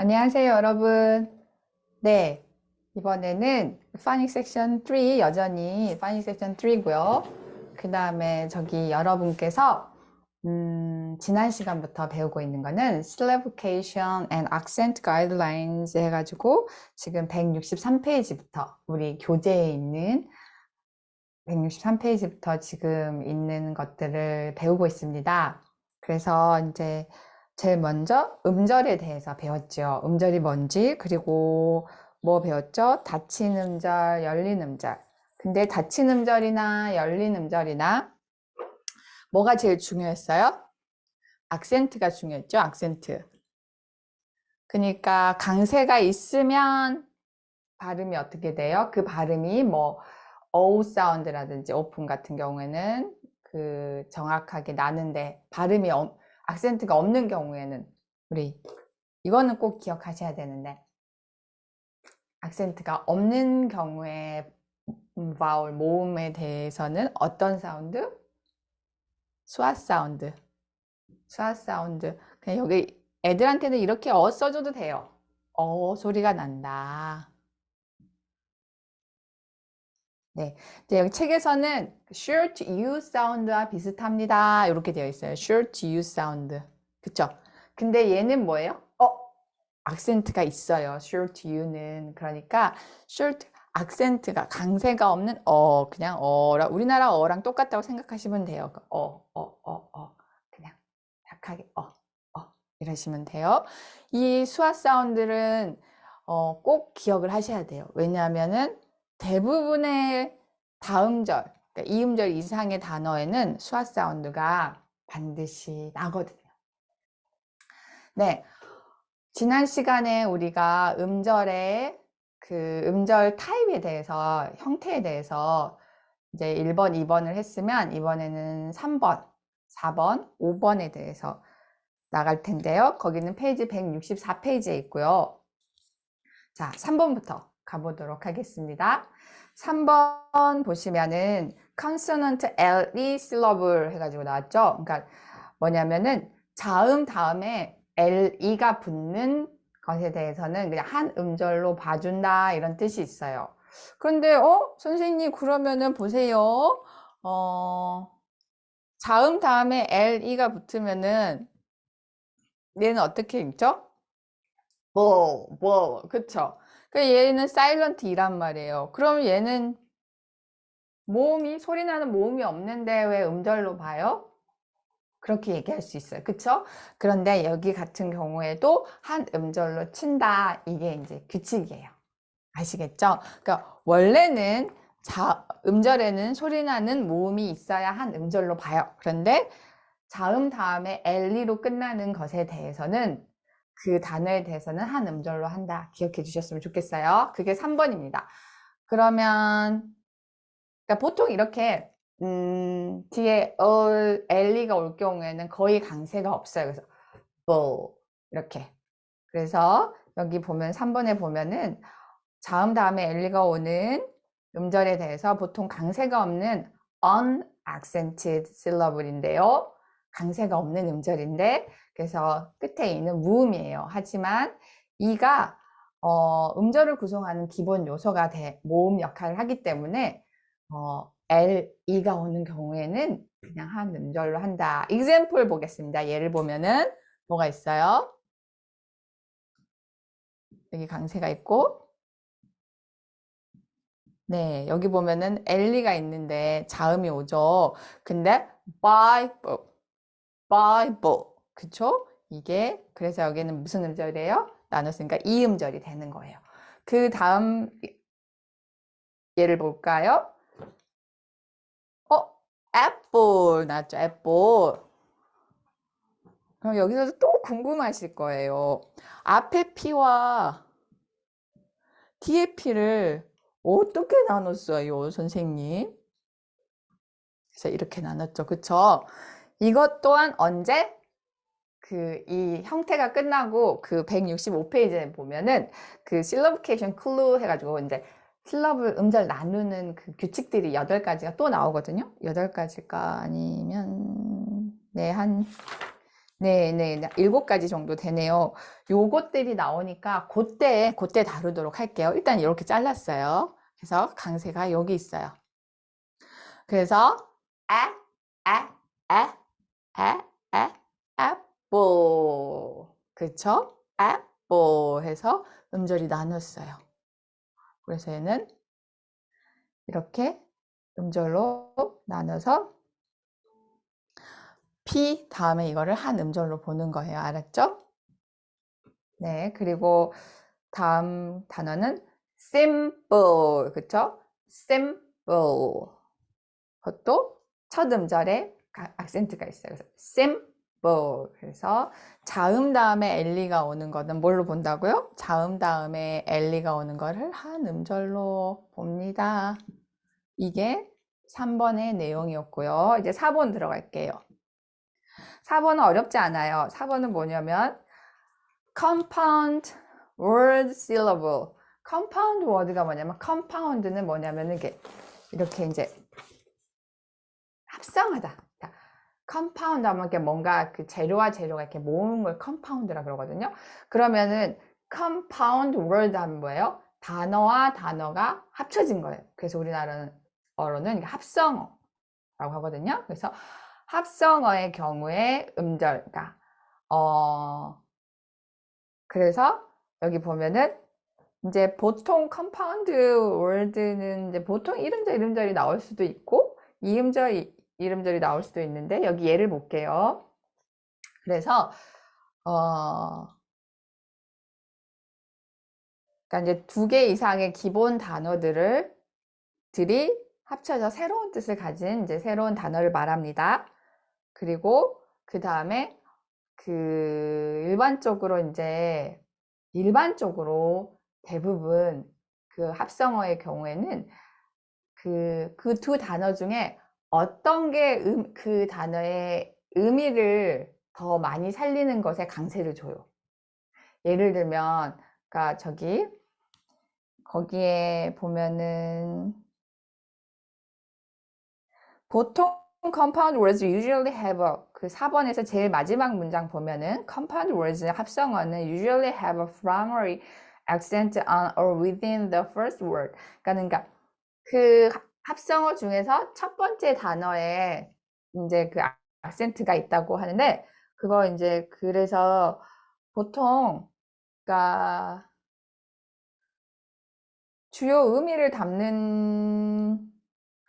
안녕하세요, 여러분. 네, 이번에는 파닉 섹션 3, 여전히 파닉 섹션 3고요. 그 다음에 저기 여러분께서 지난 시간부터 배우고 있는 거는 Syllabication and Accent Guidelines 해가지고 지금 163페이지부터 우리 교재에 있는 163페이지부터 지금 있는 것들을 배우고 있습니다. 그래서 이제 제일 먼저 음절에 대해서 배웠죠. 음절이 뭔지, 그리고 뭐 배웠죠? 닫힌 음절, 열린 음절. 근데 닫힌 음절이나 열린 음절이나 뭐가 제일 중요했어요? 악센트가 중요했죠, 악센트. 그러니까 강세가 있으면 발음이 어떻게 돼요? 그 발음이 뭐 어우 사운드라든지 오픈 같은 경우에는 그 정확하게 나는데 발음이 악센트가 없는 경우에는 우리 이거는 꼭 기억하셔야 되는데 악센트가 없는 경우에 바울 모음에 대해서는 어떤 사운드? 수아 사운드. 수아 사운드. 그냥 여기 애들한테는 이렇게 써줘도 돼요. 소리가 난다. 네. 여기 책에서는 sure to use 사운드와 비슷합니다. 이렇게 되어 있어요. sure to use 사운드. 그쵸? 근데 얘는 뭐예요? 악센트가 있어요. sure to u는. 그러니까 sure to, 악센트가 강세가 없는 그냥 우리나라 어랑 똑같다고 생각하시면 돼요. 그냥 약하게 이러시면 돼요. 이 수화 사운드는 꼭 기억을 하셔야 돼요. 왜냐하면은 대부분의 다음절, 그러니까 이음절 이상의 단어에는 수화 사운드가 반드시 나거든요. 네. 지난 시간에 우리가 음절의 그 음절 타입에 대해서, 형태에 대해서 이제 1번, 2번을 했으면 이번에는 3번, 4번, 5번에 대해서 나갈 텐데요. 거기는 페이지 164페이지에 있고요. 자, 3번부터 가보도록 하겠습니다. 3번 보시면은 consonant LE syllable 해가지고 나왔죠. 그러니까 뭐냐면은 자음 다음에 LE가 붙는 것에 대해서는 그냥 한 음절로 봐준다 이런 뜻이 있어요. 그런데 선생님 그러면은 보세요. 자음 다음에 LE가 붙으면은 얘는 어떻게 읽죠? 그쵸? 그 얘는 사일런트 이란 말이에요. 그럼 얘는 소리 나는 모음이 없는데 왜 음절로 봐요? 그렇게 얘기할 수 있어요. 그쵸? 그런데 여기 같은 경우에도 한 음절로 친다. 이게 이제 규칙이에요. 아시겠죠? 그러니까 원래는 음절에는 소리 나는 모음이 있어야 한 음절로 봐요. 그런데 자음 다음에 엘리로 끝나는 것에 대해서는 그 단어에 대해서는 한 음절로 한다. 기억해 주셨으면 좋겠어요. 그게 3번입니다. 그러면 그러니까 보통 이렇게 뒤에 엘리가 올 경우에는 거의 강세가 없어요. 그래서 이렇게. 그래서 여기 보면 3번에 보면은 자음 다음에 엘리가 오는 음절에 대해서 보통 강세가 없는 unaccented syllable인데요. 강세가 없는 음절인데 그래서 끝에 있는 무음이에요. 하지만 이가 음절을 구성하는 기본 요소가 모음 역할을 하기 때문에 E가 오는 경우에는 그냥 한 음절로 한다. example 보겠습니다. 예를 보면은 뭐가 있어요? 여기 강세가 있고 네, 여기 보면은 엘리가 있는데 자음이 오죠. 근데 Bible, 그쵸? 이게 그래서 여기는 무슨 음절이에요? 나눴으니까 이 음절이 되는 거예요. 그 다음 예를 볼까요? Apple 나왔죠, apple. 그럼 여기서 또 궁금하실 거예요. 앞에 P와 뒤에 P를 어떻게 나눴어요, 선생님? 그래서 이렇게 나눴죠, 그쵸? 이것 또한 언제? 이 형태가 끝나고 그 165페이지에 보면은 그 실러브케이션 클루 해가지고 이제 실러블 음절 나누는 그 규칙들이 8가지가 또 나오거든요. 8가지가 아니면 네, 한 네, 7가지 정도 되네요. 요것들이 나오니까 그때 다루도록 할게요. 일단 이렇게 잘랐어요. 그래서 강세가 여기 있어요. 그래서 아, 아, 아, 아, 아, apple. 그쵸? apple 해서 음절이 나눴어요. 그래서 얘는 이렇게 음절로 나눠서 P 다음에 이거를 한 음절로 보는 거예요. 알았죠? 네, 그리고 다음 단어는 simple. 그쵸? simple. 그것도 첫 음절에 악센트가 있어요. 그래서 simple. 그래서 자음 다음에 엘리가 오는 거는 뭘로 본다고요? 자음 다음에 엘리가 오는 거를 한 음절로 봅니다. 이게 3번의 내용이었고요. 이제 4번 들어갈게요. 4번은 어렵지 않아요. 4번은 뭐냐면 compound word syllable. compound word가 뭐냐면 compound는 뭐냐면 이렇게 이제 합성하다. compound 하면 이렇게 뭔가 그 재료와 재료가 이렇게 모은 걸 compound라 그러거든요. 그러면은 compound word 하면 뭐예요? 단어와 단어가 합쳐진 거예요. 그래서 우리나라어로는 합성어라고 하거든요. 그래서 합성어의 경우에 음절, 그래서 여기 보면은 이제 보통 컴파운드 월드는 이제 보통 이름절이 나올 수도 있고 이름절이 나올 수도 있는데 여기 예를 볼게요. 그래서 그러니까 이제 2개 이상의 기본 단어들이 합쳐져 새로운 뜻을 가진 이제 새로운 단어를 말합니다. 그리고 그 다음에 일반적으로 대부분 그 합성어의 경우에는 그 두 단어 중에 어떤 게 그 단어의 의미를 더 많이 살리는 것에 강세를 줘요. 예를 들면, 그러니까 거기에 보면은 보통 compound words usually have 그 4번에서 제일 마지막 문장 보면은 compound words 합성어는 usually have a primary accent on or within the first word. 그러니까 그 합성어 중에서 첫 번째 단어에 이제 그 악센트가 있다고 하는데 그거 이제 그래서 보통 그러니까 주요 의미를 담는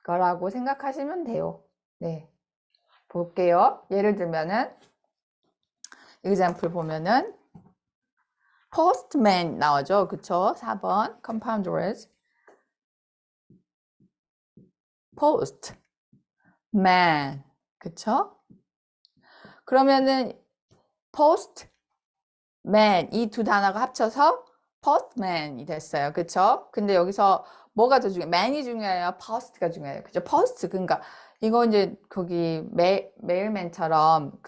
거라고 생각하시면 돼요. 네. 볼게요. 예를 들면은 example 보면은 postman 나오죠. 그쵸? 4번 compound words post man 그쵸? 그러면은 post man 이 두 단어가 합쳐서 postman이 됐어요. 그쵸? 근데 여기서 뭐가 더 중요해요? man이 중요해요? post가 중요해요? 그죠? post 그러니까 이거 이제 거기 메일맨처럼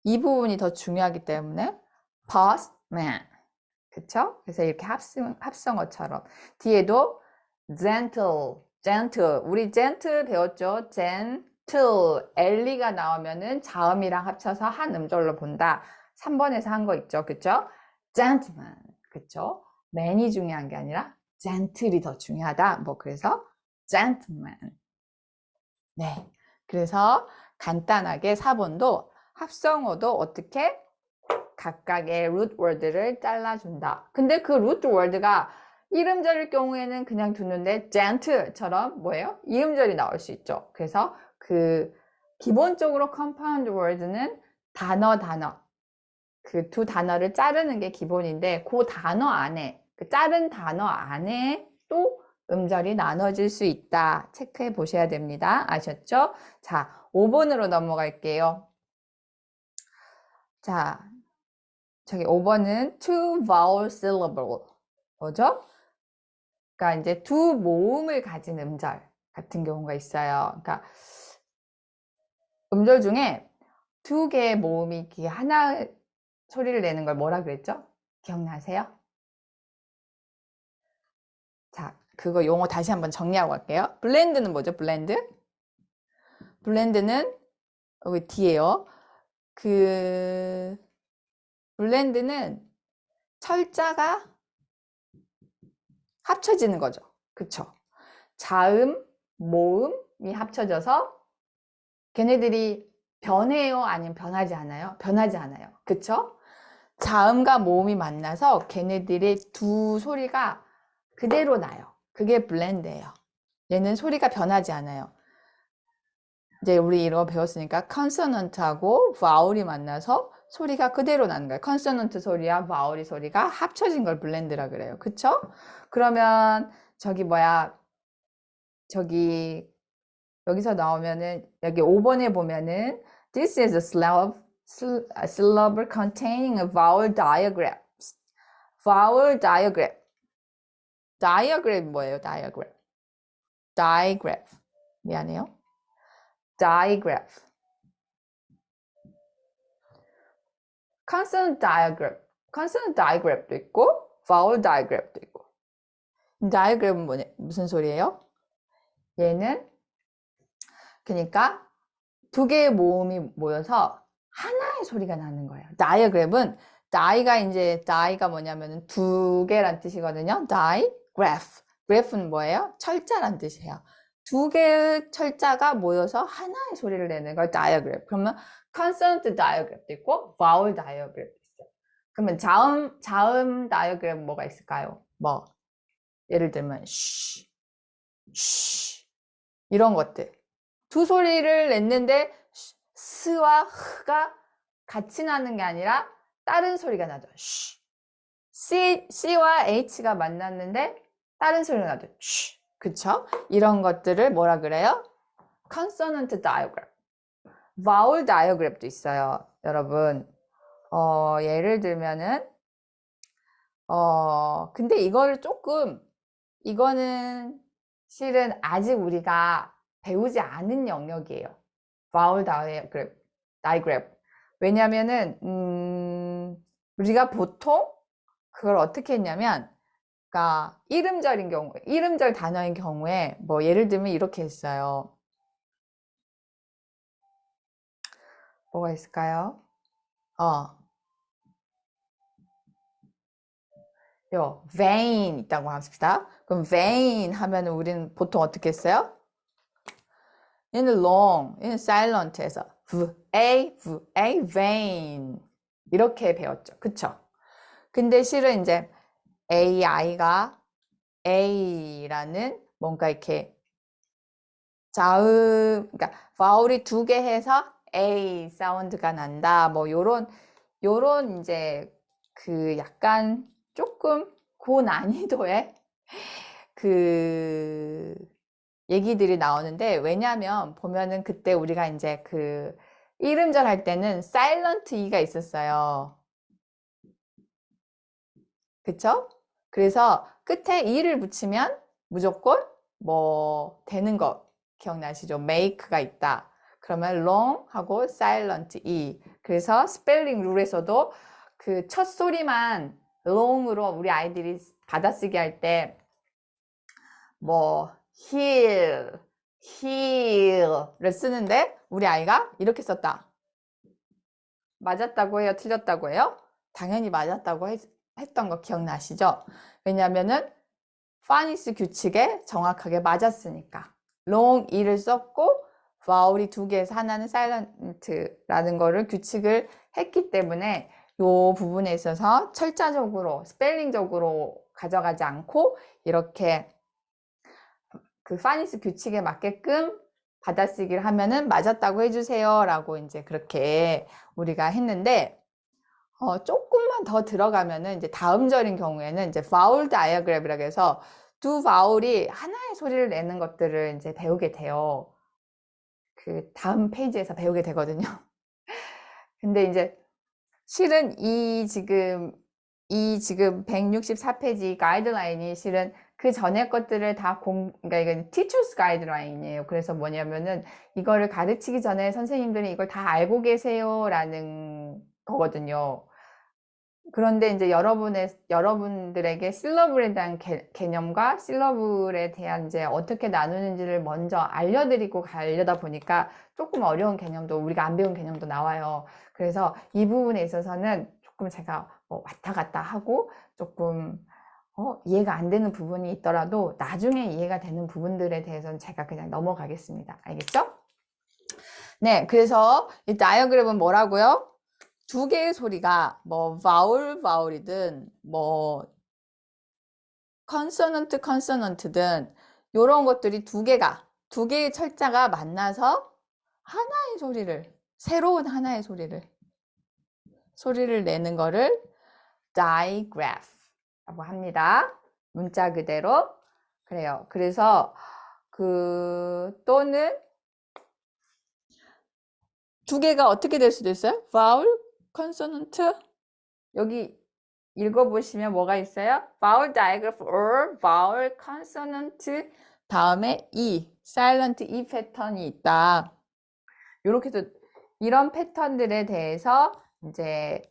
이 부분이 더 중요하기 때문에 postman 그쵸? 그래서 이렇게 합성어처럼 뒤에도 gentle 우리 gentle 배웠죠? gentle 엘리가 나오면은 자음이랑 합쳐서 한 음절로 본다 3번에서 한 거 있죠 그쵸? gentleman 그쵸? man이 중요한 게 아니라 gentle이 더 중요하다 뭐 그래서 gentleman 네 그래서 간단하게 4번도 합성어도 어떻게 각각의 root word를 잘라준다. 근데 그 root word가 이음절일 경우에는 그냥 두는데 gentle처럼 뭐예요? 이음절이 나올 수 있죠. 그래서 기본적으로 compound word는 단어 그 두 단어를 자르는 게 기본인데 그 자른 단어 안에 또 음절이 나눠질 수 있다. 체크해 보셔야 됩니다. 아셨죠? 자, 5번으로 넘어갈게요. 자, 5번은 two vowel syllable. 뭐죠? 그러니까 이제 두 모음을 가진 음절 같은 경우가 있어요. 그러니까 음절 중에 2개의 모음이 하나 소리를 내는 걸 뭐라 그랬죠? 기억나세요? 자, 그거 용어 다시 한번 정리하고 갈게요. 블렌드는 뭐죠? 블렌드는 여기 뒤에요. 그 블렌드는 철자가 합쳐지는 거죠. 그쵸? 자음, 모음이 합쳐져서 걔네들이 변해요? 아니면 변하지 않아요? 변하지 않아요. 그쵸? 자음과 모음이 만나서 걔네들의 두 소리가 그대로 나요. 그게 블렌드예요. 얘는 소리가 변하지 않아요. 이제 우리 이거 배웠으니까 컨소넌트하고 바울이 만나서 소리가 그대로 나는 거예요. 컨소넌트 소리와 바울이 소리가 합쳐진 걸 블렌드라 그래요. 그쵸? 그러면 저기 뭐야, 저기 여기서 나오면은 여기 5번에 보면은 This is a syllable containing a vowel diagram. vowel diagram. diagram 뭐예요? diagram. diagram. 미안해요. diagram. consonant diagram. consonant diagram도 있고 vowel diagram도 있고. diagram은 뭐냐, 무슨 소리예요? 얘는 그러니까 두 개의 모음이 모여서 하나의 소리가 나는 거예요. diagram은 die가 뭐냐면 두 개란 뜻이거든요. digraph. graph는 뭐예요? 철자란 뜻이에요. 두 개의 철자가 모여서 하나의 소리를 내는 걸 diagram. 그러면 consonant diagram도 있고 vowel diagram도 있어요. 그러면 자음 diagram 뭐가 있을까요? 뭐 예를 들면 쉬, 쉬 이런 것들. 두 소리를 냈는데 스와 흐가 같이 나는 게 아니라 다른 소리가 나죠. 쉬. C와 H가 만났는데 다른 소리가 나죠. 쉬. 그쵸? 이런 것들을 뭐라 그래요? consonant diagram. vowel diagram도 있어요. 여러분. 예를 들면은 근데 이거는 실은 아직 우리가 배우지 않은 영역이에요. vowel diagram. 왜냐면은 우리가 보통 그걸 어떻게 했냐면, 그러니까 이름절 단어인 경우에 뭐 예를 들면 이렇게 했어요. 뭐가 있을까요? vein 있다고 합시다. 그럼 vein 하면 우리는 보통 어떻게 했어요? 얘는 long, 얘는 silent해서 vein 이렇게 배웠죠. 그쵸? 근데 실은 이제 AI가 A라는 뭔가 이렇게 그러니까 바울이 두 개 해서 A 사운드가 난다. 뭐 요런 이제 그 약간 조금 고난이도의 그 얘기들이 나오는데, 왜냐면 보면은 그때 우리가 이제 그 이름절 할 때는 사일런트 E가 있었어요. 그쵸? 그래서 끝에 E를 붙이면 무조건 뭐 되는 거 기억나시죠? make가 있다. 그러면 long 하고 silent E. 그래서 스펠링 룰에서도 그 첫 소리만 long으로 우리 아이들이 받아쓰기 할 때 뭐 heal을 쓰는데 우리 아이가 이렇게 썼다. 맞았다고 해요? 틀렸다고 해요? 당연히 맞았다고 했던 거 기억나시죠? 왜냐면은 파니스 규칙에 정확하게 맞았으니까. long e를 썼고 vowel이 두 개에서 하나는 silent라는 거를 규칙을 했기 때문에 이 부분에 있어서 철자적으로 스펠링적으로 가져가지 않고 이렇게 그 파니스 규칙에 맞게끔 받아쓰기를 하면은 맞았다고 해주세요 라고 이제 그렇게 우리가 했는데, 조금만 더 들어가면은 이제 다음 절인 경우에는 이제 vowel diagram이라고 해서 두 바울이 하나의 소리를 내는 것들을 이제 배우게 돼요. 그 다음 페이지에서 배우게 되거든요. 근데 이제 실은 이 지금 164페이지 가이드라인이 실은 그 전에 것들을 다 그러니까 이건 teacher's 가이드라인이에요. 그래서 뭐냐면은 이거를 가르치기 전에 선생님들이 이걸 다 알고 계세요라는 거거든요. 그런데 이제 여러분들에게 실러블에 대한 개념과 실러블에 대한 이제 어떻게 나누는지를 먼저 알려드리고 가려다 보니까 조금 어려운 개념도, 우리가 안 배운 개념도 나와요. 그래서 이 부분에 있어서는 조금 제가 뭐 왔다 갔다 하고 조금 이해가 안 되는 부분이 있더라도 나중에 이해가 되는 부분들에 대해서는 제가 그냥 넘어가겠습니다. 알겠죠? 네, 그래서 이 다이어그램은 뭐라고요? 두 개의 소리가 뭐 바울이든 뭐 컨소넌트든 이런 것들이 두 개의 철자가 만나서 하나의 소리를, 새로운 하나의 소리를 내는 거를 digraph라고 합니다. 문자 그대로. 그래요. 그래서 또는 두 개가 어떻게 될 수도 있어요? vowel, consonant. 여기 읽어보시면 뭐가 있어요? vowel digraph or vowel consonant 다음에 silent E 패턴이 있다. 이렇게도 이런 패턴들에 대해서 이제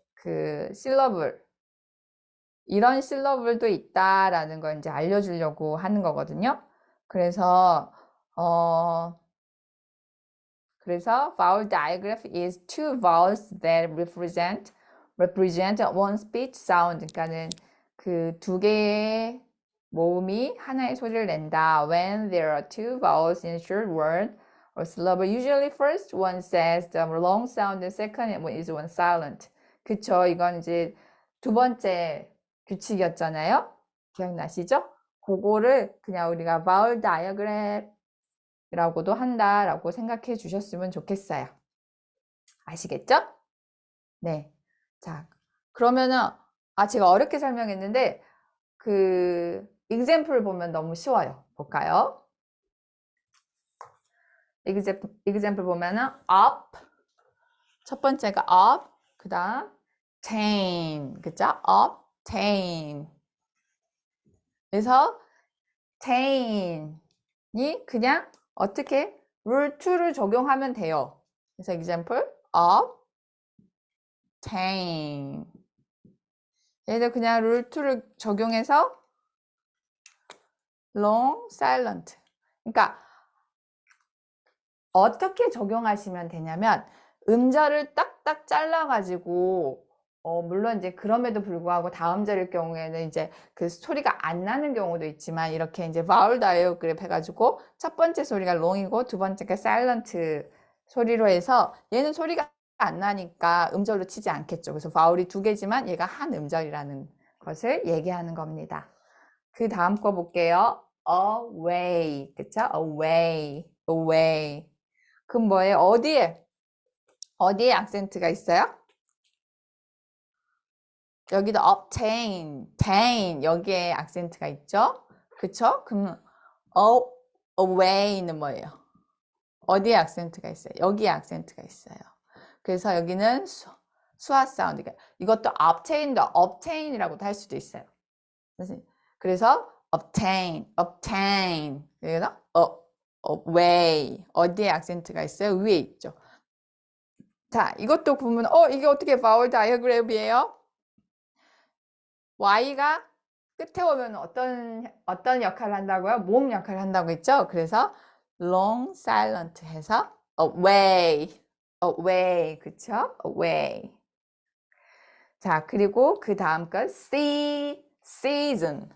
이런 실러블도 있다라는 걸 이제 알려주려고 하는 거거든요. 그래서 vowel digraph is two vowels that represent one speech sound. 그러니까는 그 두 개의 모음이 하나의 소리를 낸다. When there are two vowels in a short word or syllable, usually first one says the long sound and second is one silent. 그쵸? 이건 이제 두 번째 규칙이었잖아요. 기억나시죠? 그거를 그냥 우리가 vowel diagram 라고도 한다라고 생각해 주셨으면 좋겠어요. 아시겠죠? 네. 자, 그러면은 제가 어렵게 설명했는데 example 보면 너무 쉬워요. 볼까요? example 보면은 up 첫 번째가 up, 그다음 obtain, 그죠? obtain. 그래서 obtain이 그냥 어떻게 rule 2를 적용하면 돼요. 그래서 example obtain. 얘들 그냥 rule 2를 적용해서 long silent. 그러니까 어떻게 적용하시면 되냐면 음절을 딱딱 잘라가지고 물론 이제 그럼에도 불구하고 다음 절일 경우에는 이제 그 소리가 안 나는 경우도 있지만 이렇게 이제 vowel diagram 해가지고 첫 번째 소리가 long이고 두 번째가 silent 소리로 해서 얘는 소리가 안 나니까 음절로 치지 않겠죠. 그래서 vowel이 두 개지만 얘가 한 음절이라는 것을 얘기하는 겁니다. 그 다음 거 볼게요. away, 그쵸? away. 그럼 뭐예요? 어디에 악센트가 있어요? 여기도 obtain, 여기에 악센트가 있죠? 그쵸? 그럼 away는 뭐예요? 어디에 악센트가 있어요? 여기에 악센트가 있어요. 그래서 여기는 수화 사운드. 이것도 obtain이라고도 할 수도 있어요. 그래서 obtain. 그래서 away. 어디에 악센트가 있어요? 위에 있죠. 자, 이것도 보면 이게 어떻게 vowel diagram이에요? Y가 끝에 오면 어떤 역할을 한다고요? 모음 역할을 한다고 했죠? 그래서 long silent 해서 away, 그쵸? away. 자, 그리고 그 다음 거 season.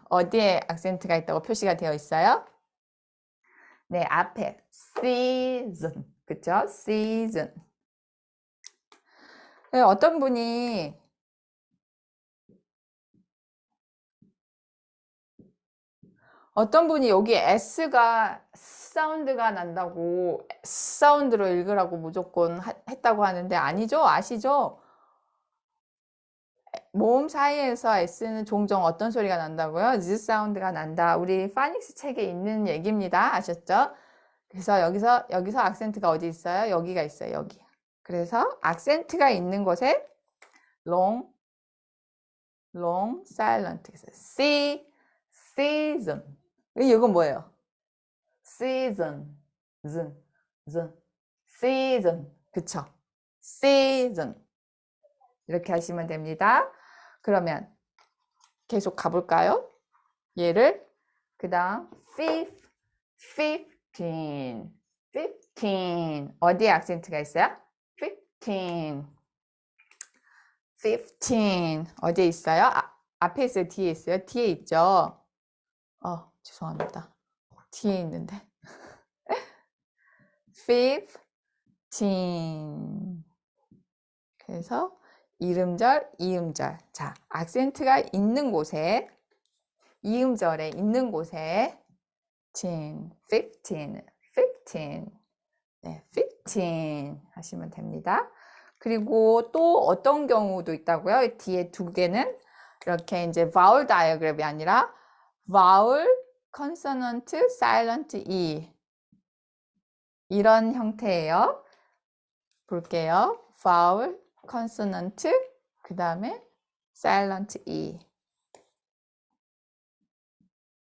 어디에 악센트가 있다고 표시가 되어 있어요? 네, 앞에 season, 그쵸? season. 네, 어떤 분이 여기 S가 사운드가 난다고 사운드로 읽으라고 무조건 했다고 하는데 아니죠? 아시죠? 모음 사이에서 S는 종종 어떤 소리가 난다고요? Z 사운드가 난다. 우리 파닉스 책에 있는 얘기입니다. 아셨죠? 그래서 여기서 악센트가 어디 있어요? 여기가 있어요. 여기. 그래서 악센트가 있는 곳에 long silent. season. 이건 뭐예요? season. season. 그쵸? season. 이렇게 하시면 됩니다. 그러면 계속 가볼까요? 얘를 그 다음 15 어디에 악센트가 있어요? 15 어디에 있어요? 앞에 있어요? 뒤에 있어요? 뒤에 있죠? 죄송합니다. 뒤에 있는데 15 그래서 이음절, 이음절. 자, 악센트가 있는 곳에 이음절에 있는 곳에 15 네, 15 하시면 됩니다. 그리고 또 어떤 경우도 있다고요? 뒤에 두 개는 이렇게 이제 vowel diagram이 아니라 vowel, consonant, silent E 이런 형태예요. 볼게요. vowel, consonant, 그 다음에 silent E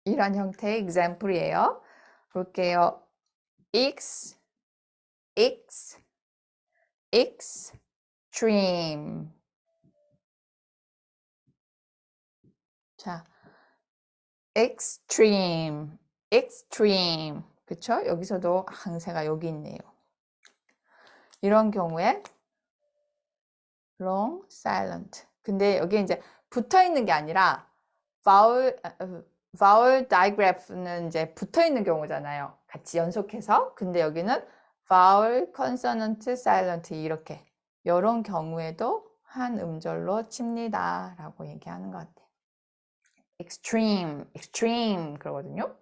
이런 형태의 example이에요. 볼게요. X, extreme. 자, extreme. 그쵸? 여기서도 항세가 여기 있네요. 이런 경우에 long, silent. 근데 여기 이제 붙어 있는 게 아니라 vowel digraph는 이제 붙어 있는 경우잖아요. 같이 연속해서. 근데 여기는 vowel, consonant, silent 이렇게 이런 경우에도 한 음절로 칩니다 라고 얘기하는 것 같아요. extreme 그러거든요.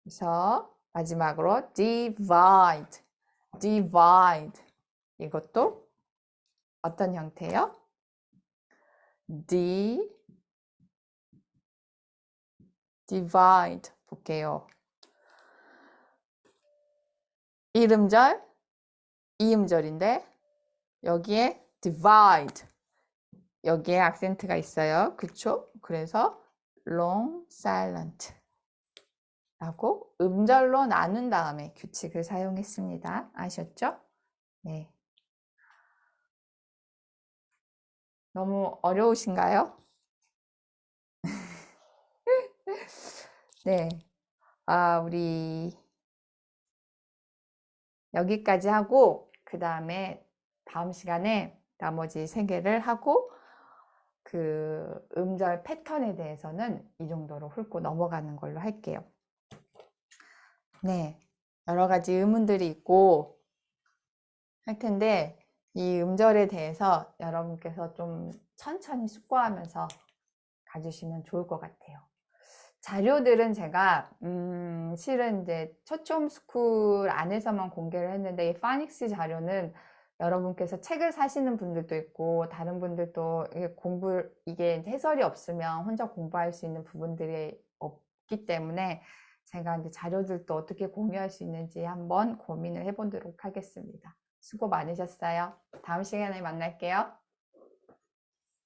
그래서 마지막으로 divide 이것도 어떤 형태예요? divide 볼게요. 이음절, 이음절인데 여기에 divide 여기에 악센트가 있어요. 그쵸? 그래서 long silent 라고 음절로 나눈 다음에 규칙을 사용했습니다. 아셨죠? 네. 너무 어려우신가요? 네. 우리 여기까지 하고 그 다음에 다음 시간에 나머지 3개를 하고 그 음절 패턴에 대해서는 이 정도로 훑고 넘어가는 걸로 할게요. 네. 여러 가지 의문들이 있고 할 텐데 이 음절에 대해서 여러분께서 좀 천천히 숙고하면서 가주시면 좋을 것 같아요. 자료들은 제가 실은 이제 초점 스쿨 안에서만 공개를 했는데 이 파닉스 자료는 여러분께서 책을 사시는 분들도 있고 다른 분들도 이게 해설이 없으면 혼자 공부할 수 있는 부분들이 없기 때문에 제가 이제 자료들도 어떻게 공유할 수 있는지 한번 고민을 해보도록 하겠습니다. 수고 많으셨어요. 다음 시간에 만날게요.